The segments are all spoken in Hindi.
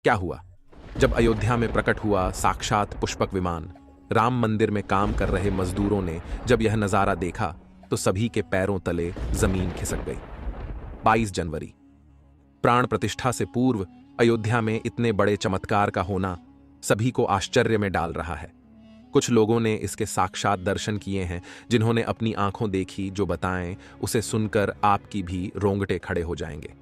क्या हुआ? जब अयोध्या में प्रकट हुआ साक्षात पुष्पक विमान, राम मंदिर में काम कर रहे मजदूरों ने जब यह नजारा देखा तो सभी के पैरों तले जमीन खिसक गई। 22 जनवरी, प्राण प्रतिष्ठा से पूर्व अयोध्या में इतने बड़े चमत्कार का होना सभी को आश्चर्य में डाल रहा है। कुछ लोगों ने इसके साक्षात दर्शन किए हैं, जिन्होंने अपनी आंखों देखी जो बताएं, उसे सुनकर आपकी भी रोंगटे खड़े हो जाएंगे।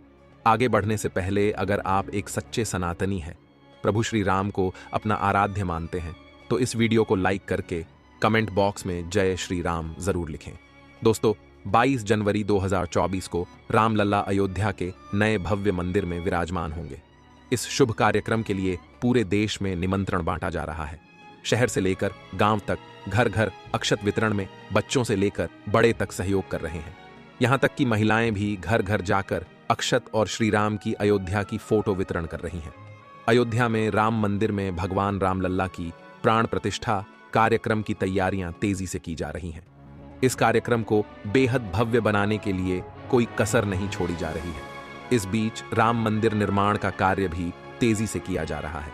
आगे बढ़ने से पहले अगर आप एक सच्चे सनातनी हैं, प्रभु श्री राम को अपना आराध्य मानते हैं, तो इस वीडियो को लाइक करके कमेंट बॉक्स में जय श्री राम जरूर लिखें। दोस्तों, 22 जनवरी 2024 को रामलला अयोध्या के नए भव्य मंदिर में विराजमान होंगे। इस शुभ कार्यक्रम के लिए पूरे देश में निमंत्रण बांटा जा रहा है। शहर से लेकर गांव तक, घर घर अक्षत वितरण में बच्चों से लेकर बड़े तक सहयोग कर रहे हैं। यहां तक कि महिलाएं भी घर घर जाकर अक्षत और श्री राम की अयोध्या की फोटो वितरण कर रही हैं। अयोध्या में राम मंदिर में भगवान रामलल्ला की प्राण प्रतिष्ठा कार्यक्रम की तैयारियां तेजी से की जा रही हैं। इस कार्यक्रम को बेहद भव्य बनाने के लिए कोई कसर नहीं छोड़ी जा रही है। इस बीच राम मंदिर निर्माण का कार्य भी तेजी से किया जा रहा है।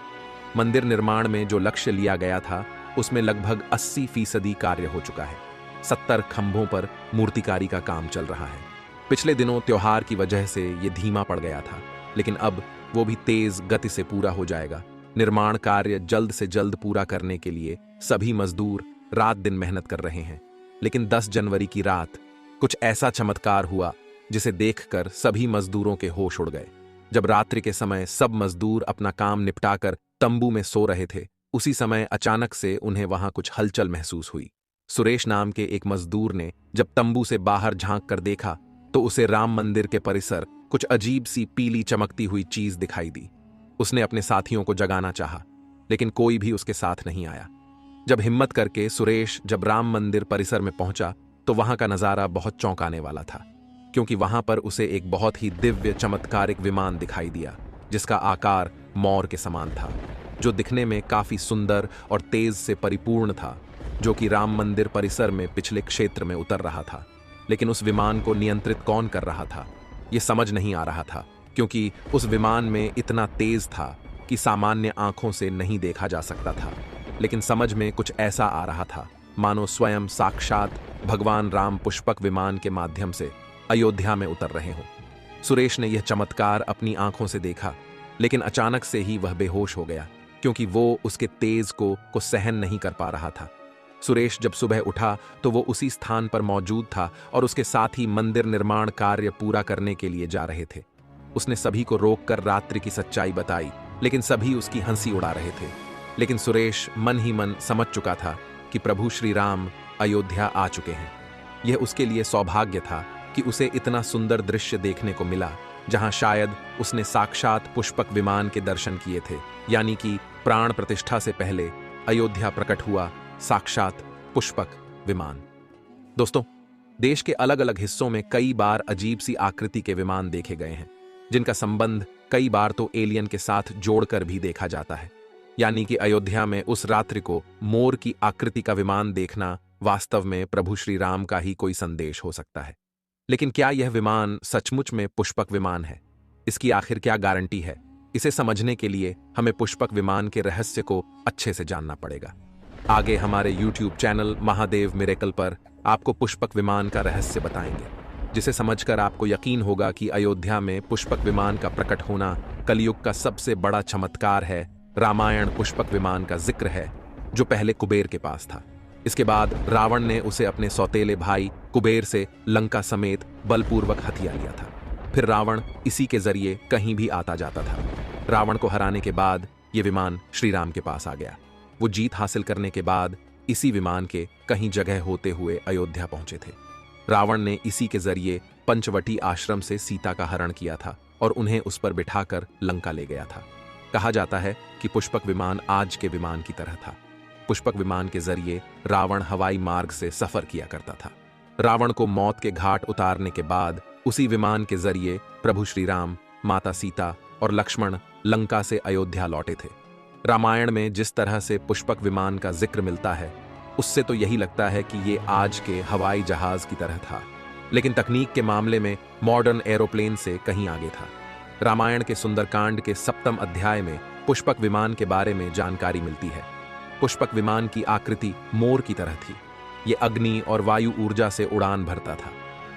मंदिर निर्माण में जो लक्ष्य लिया गया था, उसमें लगभग 80% कार्य हो चुका है। 70 खंभों पर मूर्तिकारी का काम चल रहा है। पिछले दिनों त्योहार की वजह से ये धीमा पड़ गया था, लेकिन अब वो भी तेज गति से पूरा हो जाएगा। निर्माण कार्य जल्द से जल्द पूरा करने के लिए सभी मजदूर रात दिन मेहनत कर रहे हैं। लेकिन 10 जनवरी की रात कुछ ऐसा चमत्कार हुआ जिसे देखकर सभी मजदूरों के होश उड़ गए। जब रात्रि के समय सब मजदूर अपना काम निपटाकर तंबू में सो रहे थे, उसी समय अचानक से उन्हें वहां कुछ हलचल महसूस हुई। सुरेश नाम के एक मजदूर ने जब तंबू से बाहर झांक कर देखा तो उसे राम मंदिर के परिसर कुछ अजीब सी पीली चमकती हुई चीज दिखाई दी। उसने अपने साथियों को जगाना चाहा, लेकिन कोई भी उसके साथ नहीं आया। जब हिम्मत करके सुरेश जब राम मंदिर परिसर में पहुंचा तो वहां का नजारा बहुत चौंकाने वाला था, क्योंकि वहां पर उसे एक बहुत ही दिव्य चमत्कारिक विमान दिखाई दिया, जिसका आकार मोर के समान था, जो दिखने में काफी सुंदर और तेज से परिपूर्ण था, जो कि राम मंदिर परिसर में पिछले क्षेत्र में उतर रहा था। लेकिन उस विमान को नियंत्रित कौन कर रहा था, ये समझ नहीं आ रहा था, क्योंकि उस विमान में इतना तेज था कि सामान्य आंखों से नहीं देखा जा सकता था। लेकिन समझ में कुछ ऐसा आ रहा था मानो स्वयं साक्षात भगवान राम पुष्पक विमान के माध्यम से अयोध्या में उतर रहे हों। सुरेश ने यह चमत्कार अपनी आंखों से देखा, लेकिन अचानक से ही वह बेहोश हो गया, क्योंकि वो उसके तेज को सहन नहीं कर पा रहा था। सुरेश जब सुबह उठा तो वो उसी स्थान पर मौजूद था और उसके साथ ही मंदिर निर्माण कार्य पूरा करने के लिए जा रहे थे। उसने सभी को रोककर रात्रि की सच्चाई बताई, लेकिन सभी उसकी हंसी उड़ा रहे थे। लेकिन सुरेश मन ही मन समझ चुका था कि प्रभु श्री राम अयोध्या आ चुके हैं। यह उसके लिए सौभाग्य था कि उसे इतना सुंदर दृश्य देखने को मिला, जहां शायद उसने साक्षात पुष्पक विमान के दर्शन किए थे, यानी कि प्राण प्रतिष्ठा से पहले अयोध्या प्रकट हुआ साक्षात पुष्पक विमान। दोस्तों, देश के अलग अलग हिस्सों में कई बार अजीब सी आकृति के विमान देखे गए हैं, जिनका संबंध कई बार तो एलियन के साथ जोड़कर भी देखा जाता है। यानी कि अयोध्या में उस रात्रि को मोर की आकृति का विमान देखना वास्तव में प्रभु श्री राम का ही कोई संदेश हो सकता है। लेकिन क्या यह विमान सचमुच में पुष्पक विमान है? इसकी आखिर क्या गारंटी है? इसे समझने के लिए हमें पुष्पक विमान के रहस्य को अच्छे से जानना पड़ेगा। आगे हमारे YouTube चैनल महादेव मिरेकल पर आपको पुष्पक विमान का रहस्य बताएंगे, जिसे समझकर आपको यकीन होगा कि अयोध्या में पुष्पक विमान का प्रकट होना कलयुग का सबसे बड़ा चमत्कार है। रामायण पुष्पक विमान का जिक्र है, जो पहले कुबेर के पास था। इसके बाद रावण ने उसे अपने सौतेले भाई कुबेर से लंका समेत बलपूर्वक हथिया लिया था। फिर रावण इसी के जरिए कहीं भी आता जाता था। रावण को हराने के बाद यह विमान श्री राम के पास आ गया। वो जीत हासिल करने के बाद इसी विमान के कहीं जगह होते हुए अयोध्या पहुंचे थे। रावण ने इसी के जरिए पंचवटी आश्रम से सीता का हरण किया था और उन्हें उस पर बिठाकर लंका ले गया था। कहा जाता है कि पुष्पक विमान आज के विमान की तरह था। पुष्पक विमान के जरिए रावण हवाई मार्ग से सफर किया करता था। रावण को मौत के घाट उतारने के बाद उसी विमान के जरिए प्रभु श्री राम, माता सीता और लक्ष्मण लंका से अयोध्या लौटे थे। रामायण में जिस तरह से पुष्पक विमान का जिक्र मिलता है, उससे तो यही लगता है कि ये आज के हवाई जहाज की तरह था, लेकिन तकनीक के मामले में मॉडर्न एरोप्लेन से कहीं आगे था। रामायण के सुंदरकांड के 7वें अध्याय में पुष्पक विमान के बारे में जानकारी मिलती है। पुष्पक विमान की आकृति मोर की तरह थी। ये अग्नि और वायु ऊर्जा से उड़ान भरता था।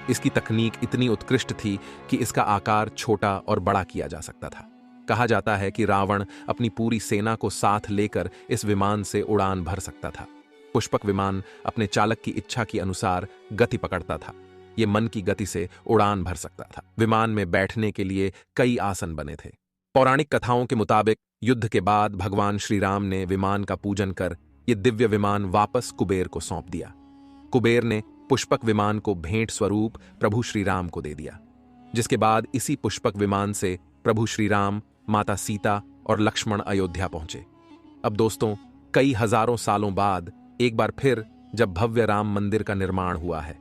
इसकी तकनीक इतनी उत्कृष्ट थी कि इसका आकार छोटा और बड़ा किया जा सकता था। कहा जाता है कि रावण अपनी पूरी सेना को साथ लेकर इस विमान से उड़ान भर सकता था। पुष्पक विमान अपने चालक की इच्छा के अनुसार गति पकड़ता था। ये मन की गति से उड़ान भर सकता था। विमान में बैठने के लिए कई आसन बने थे। पौराणिक कथाओं के मुताबिक युद्ध के बाद भगवान श्री राम ने विमान का पूजन कर ये दिव्य विमान वापस कुबेर को सौंप दिया। कुबेर ने पुष्पक विमान को भेंट स्वरूप प्रभु श्री राम को दे दिया, जिसके बाद इसी पुष्पक विमान से प्रभु श्री राम, माता सीता और लक्ष्मण अयोध्या पहुंचे। अब दोस्तों, कई हजारों सालों बाद एक बार फिर जब भव्य राम मंदिर का निर्माण हुआ है,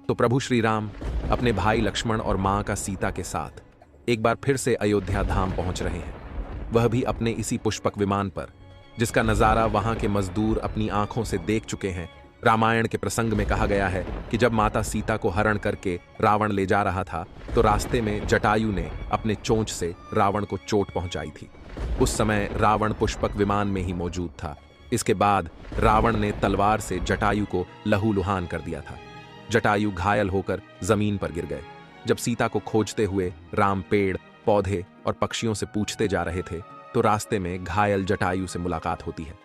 तो प्रभु श्री राम अपने भाई लक्ष्मण और मां का सीता के साथ एक बार फिर से अयोध्या धाम पहुंच रहे हैं, वह भी अपने इसी पुष्पक विमान पर, जिसका नजारा वहां के मजदूर अपनी आंखों से देख चुके हैं। रामायण के प्रसंग में कहा गया है कि जब माता सीता को हरण करके रावण ले जा रहा था, तो रास्ते में जटायु ने अपने चोंच से रावण को चोट पहुंचाई थी। उस समय रावण पुष्पक विमान में ही मौजूद था। इसके बाद रावण ने तलवार से जटायु को लहूलुहान कर दिया था। जटायु घायल होकर जमीन पर गिर गए। जब सीता को खोजते हुए राम पेड़, पौधे और पक्षियों से पूछते जा रहे थे, तो रास्ते में घायल जटायु से मुलाकात होती है।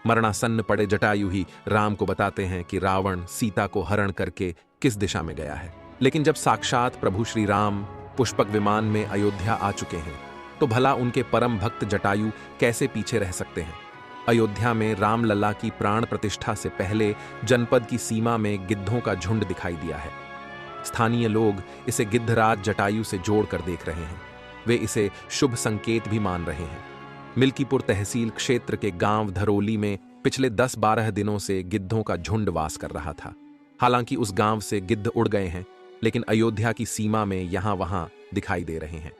मरणासन्न पड़े जटायु ही राम को बताते हैं कि रावण सीता को हरण करके किस दिशा में गया है। लेकिन जब साक्षात प्रभु श्री राम पुष्पक विमान में अयोध्या आ चुके हैं, तो भला उनके परम भक्त जटायु कैसे पीछे रह सकते हैं। अयोध्या में रामलला की प्राण प्रतिष्ठा से पहले जनपद की सीमा में गिद्धों का झुंड दिखाई दिया है। स्थानीय लोग इसे गिद्धराज जटायु से जोड़कर देख रहे हैं। वे इसे शुभ संकेत भी मान रहे हैं। मिल्कीपुर तहसील क्षेत्र के गांव धरोली में पिछले 10-12 दिनों से गिद्धों का झुंड वास कर रहा था। हालांकि उस गांव से गिद्ध उड़ गए हैं, लेकिन अयोध्या की सीमा में यहां वहां दिखाई दे रहे हैं।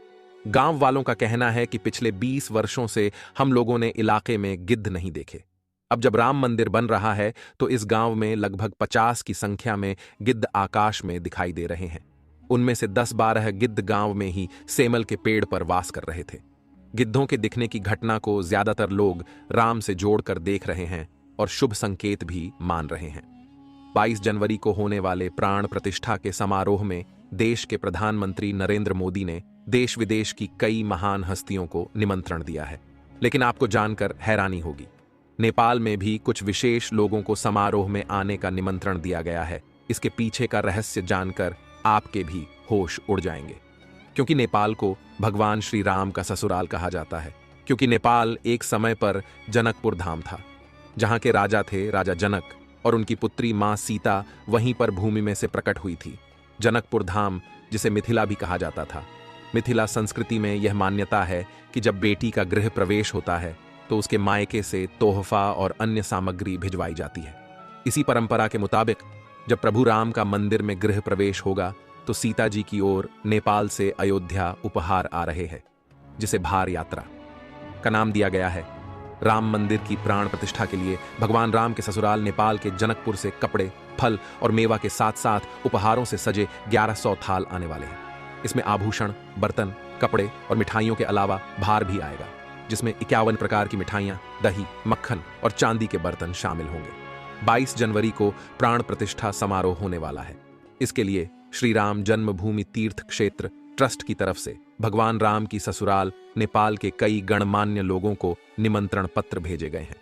गांव वालों का कहना है कि पिछले 20 वर्षों से हम लोगों ने इलाके में गिद्ध नहीं देखे। अब जब राम मंदिर बन रहा है, तो इस गांव में लगभग 50 की संख्या में गिद्ध आकाश में दिखाई दे रहे हैं। उनमें से 10-12 गिद्ध गांव में ही सेमल के पेड़ पर वास कर रहे थे। गिद्धों के दिखने की घटना को ज्यादातर लोग राम से जोड़कर देख रहे हैं और शुभ संकेत भी मान रहे हैं। 22 जनवरी को होने वाले प्राण प्रतिष्ठा के समारोह में देश के प्रधानमंत्री नरेंद्र मोदी ने देश विदेश की कई महान हस्तियों को निमंत्रण दिया है। लेकिन आपको जानकर हैरानी होगी, नेपाल में भी कुछ विशेष लोगों को समारोह में आने का निमंत्रण दिया गया है। इसके पीछे का रहस्य जानकर आपके भी होश उड़ जाएंगे, क्योंकि नेपाल को भगवान श्री राम का ससुराल कहा जाता है। क्योंकि नेपाल एक समय पर जनकपुर धाम था, जहां के राजा थे राजा जनक, और उनकी पुत्री मां सीता वहीं पर भूमि में से प्रकट हुई थी। जनकपुर धाम, जिसे मिथिला भी कहा जाता था। मिथिला संस्कृति में यह मान्यता है कि जब बेटी का गृह प्रवेश होता है, तो उसके मायके से तोहफा और अन्य सामग्री भिजवाई जाती है। इसी परंपरा के मुताबिक जब प्रभु राम का मंदिर में गृह प्रवेश होगा, तो सीता जी की ओर नेपाल से अयोध्या उपहार आ रहे हैं, जिसे भार यात्रा का नाम दिया गया है। राम मंदिर की प्राण प्रतिष्ठा के लिए भगवान राम के ससुराल नेपाल के जनकपुर से कपड़े, फल और मेवा के साथ साथ उपहारों से सजे 1100 थाल आने वाले हैं। इसमें आभूषण, बर्तन, कपड़े और मिठाइयों के अलावा भार भी आएगा, जिसमें 51 प्रकार की मिठाइयां, दही, मक्खन और चांदी के बर्तन शामिल होंगे। 22 जनवरी को प्राण प्रतिष्ठा समारोह होने वाला है। इसके लिए श्री राम जन्मभूमि तीर्थ क्षेत्र ट्रस्ट की तरफ से भगवान राम की ससुराल नेपाल के कई गणमान्य लोगों को निमंत्रण पत्र भेजे गए हैं।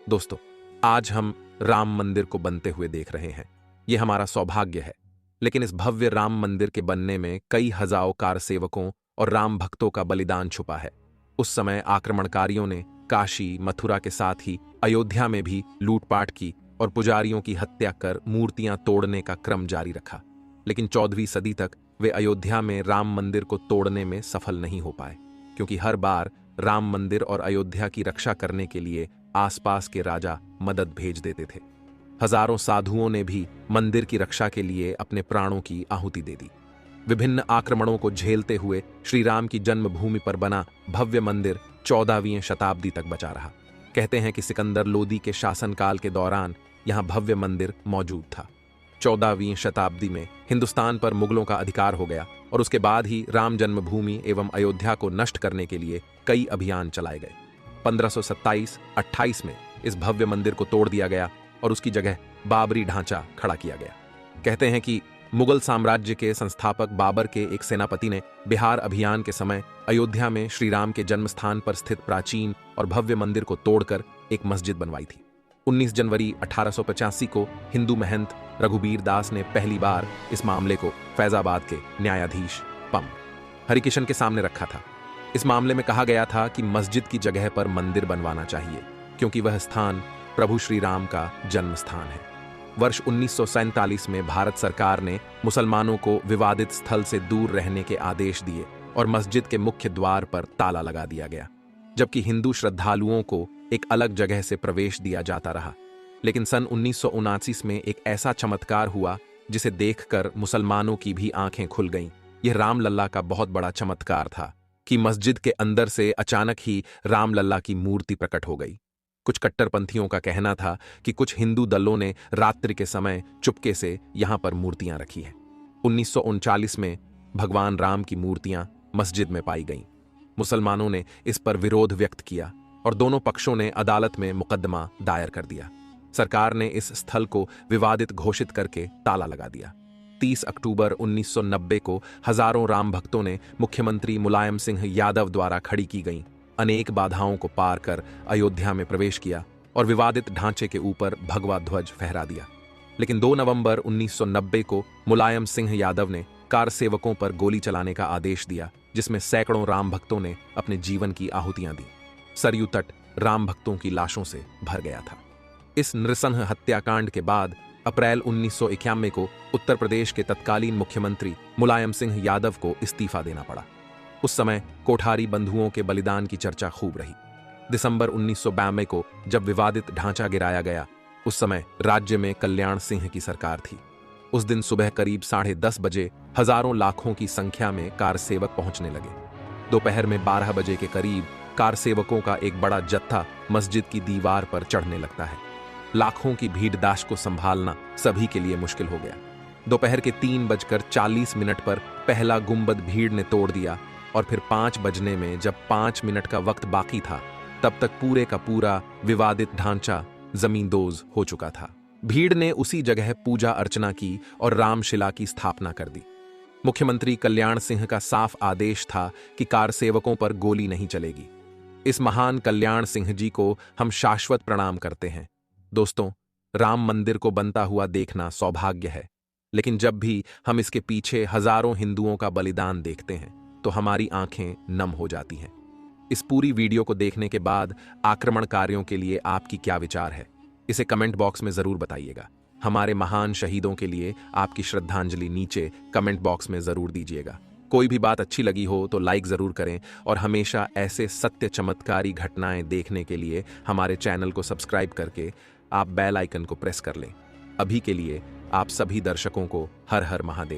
दोस्तों, आज हम राम मंदिर को बनते हुए देख रहे हैं। यह हमारा सौभाग्य है। लेकिन इस भव्य राम मंदिर के बनने में कई हजारों कारसेवकों और राम भक्तों का बलिदान छुपा है। उस समय आक्रमणकारियों ने काशी, मथुरा के साथ ही अयोध्या में भी लूटपाट की और पुजारियों की हत्या कर मूर्तियां तोड़ने का क्रम जारी रखा। लेकिन 14वीं सदी तक वे अयोध्या में राम मंदिर को तोड़ने में सफल नहीं हो पाए, क्योंकि हर बार राम मंदिर और अयोध्या की रक्षा करने के लिए आसपास के राजा मदद भेज देते थे। हजारों साधुओं ने भी मंदिर की रक्षा के लिए अपने प्राणों की आहुति दे दी। विभिन्न आक्रमणों को झेलते हुए श्री राम की जन्मभूमि पर बना भव्य मंदिर 14वीं शताब्दी तक बचा रहा। कहते हैं कि सिकंदर लोदी के शासनकाल के दौरान यहां भव्य मंदिर मौजूद था। 14वीं शताब्दी में हिंदुस्तान पर मुगलों का अधिकार हो गया और उसके बाद ही राम जन्मभूमि एवं अयोध्या को नष्ट करने के लिए कई अभियान चलाए गए। 1527-28 में इस भव्य मंदिर को तोड़ दिया गया और उसकी जगह बाबरी ढांचा खड़ा किया गया। कहते हैं कि मुगल साम्राज्य के संस्थापक बाबर के एक सेनापति ने बिहार अभियान के समय अयोध्या में श्री राम के जन्म स्थान पर स्थित प्राचीन और भव्य मंदिर को तोड़कर एक मस्जिद बनवाई थी। 19 जनवरी 1885 को हिंदू महंत रघुबीर दास ने पहली बार इस मामले को फैजाबाद के न्यायाधीश पम हरिकिशन के सामने रखा था। इस मामले में कहा गया था कि मस्जिद की जगह पर मंदिर बनवाना चाहिए क्योंकि वह स्थान प्रभु श्री राम का जन्म स्थान है। वर्ष 1947 में भारत सरकार ने मुसलमानों को विवादित स्थल से दूर रहने के आदेश दिए और मस्जिद के मुख्य द्वार पर ताला लगा दिया गया, जबकि हिंदू श्रद्धालुओं को एक अलग जगह से प्रवेश दिया जाता रहा। लेकिन सन 1979 में एक ऐसा चमत्कार हुआ जिसे देखकर मुसलमानों की भी आंखें खुल गईं। यह रामलल्ला का बहुत बड़ा चमत्कार था कि मस्जिद के अंदर से अचानक ही रामलल्ला की मूर्ति प्रकट हो गई। कुछ कट्टरपंथियों का कहना था कि कुछ हिंदू दलों ने रात्रि के समय चुपके से यहां पर मूर्तियां रखी हैं। 1939 में भगवान राम की मूर्तियां मस्जिद में पाई गईं। मुसलमानों ने इस पर विरोध व्यक्त किया और दोनों पक्षों ने अदालत में मुकदमा दायर कर दिया। सरकार ने इस स्थल को विवादित घोषित करके ताला लगा दिया। 30 अक्टूबर 1990 को हजारों राम भक्तों ने मुख्यमंत्री मुलायम सिंह यादव द्वारा खड़ी की गईं अनेक बाधाओं को पार कर अयोध्या में प्रवेश किया और विवादित ढांचे के ऊपर भगवा ध्वज फहरा दिया। लेकिन 2 नवंबर 1990 को मुलायम सिंह यादव ने कार सेवकों पर गोली चलाने का आदेश दिया, जिसमें सैकड़ों राम भक्तों ने अपने जीवन की आहुतियां दी। सरयू तट राम भक्तों की लाशों से भर गया था। इस नृशंस हत्याकांड के बाद अप्रैल 1991 को उत्तर प्रदेश के तत्कालीन मुख्यमंत्री मुलायम सिंह यादव को इस्तीफा देना पड़ा। उस समय कोठारी बंधुओं के बलिदान की चर्चा खूब रही। दिसंबर 1992 को जब विवादित ढांचा गिराया गया, उस समय राज्य में कल्याण सिंह की सरकार थी। उस दिन सुबह करीब 10:30 बजे हजारों लाखों की संख्या में कार सेवक पहुंचने लगे। दोपहर में 12 बजे के करीब कार सेवकों का एक बड़ा जत्था मस्जिद की दीवार पर चढ़ने लगता है। लाखों की भीड़दाश को संभालना सभी के लिए मुश्किल हो गया। दोपहर के 3:40 पर पहला गुंबद भीड़ ने तोड़ दिया और फिर 5 बजने में जब 5 मिनट का वक्त बाकी था, तब तक पूरे का पूरा विवादित ढांचा जमींदोज हो चुका था। भीड़ ने उसी जगह पूजा अर्चना की और रामशिला की स्थापना कर दी। मुख्यमंत्री कल्याण सिंह का साफ आदेश था कि कार सेवकों पर गोली नहीं चलेगी। इस महान कल्याण सिंह जी को हम शाश्वत प्रणाम करते हैं। दोस्तों, राम मंदिर को बनता हुआ देखना सौभाग्य है, लेकिन जब भी हम इसके पीछे हजारों हिंदुओं का बलिदान देखते हैं तो हमारी आंखें नम हो जाती हैं। इस पूरी वीडियो को देखने के बाद आक्रमणकारियों के लिए आपकी क्या विचार है, इसे कमेंट बॉक्स में जरूर बताइएगा। हमारे महान शहीदों के लिए आपकी श्रद्धांजलि नीचे कमेंट बॉक्स में जरूर दीजिएगा। कोई भी बात अच्छी लगी हो तो लाइक जरूर करें और हमेशा ऐसे सत्य चमत्कारी घटनाएं देखने के लिए हमारे चैनल को सब्सक्राइब करके आप बेल आइकन को प्रेस कर लें। अभी के लिए आप सभी दर्शकों को हर हर महादेव।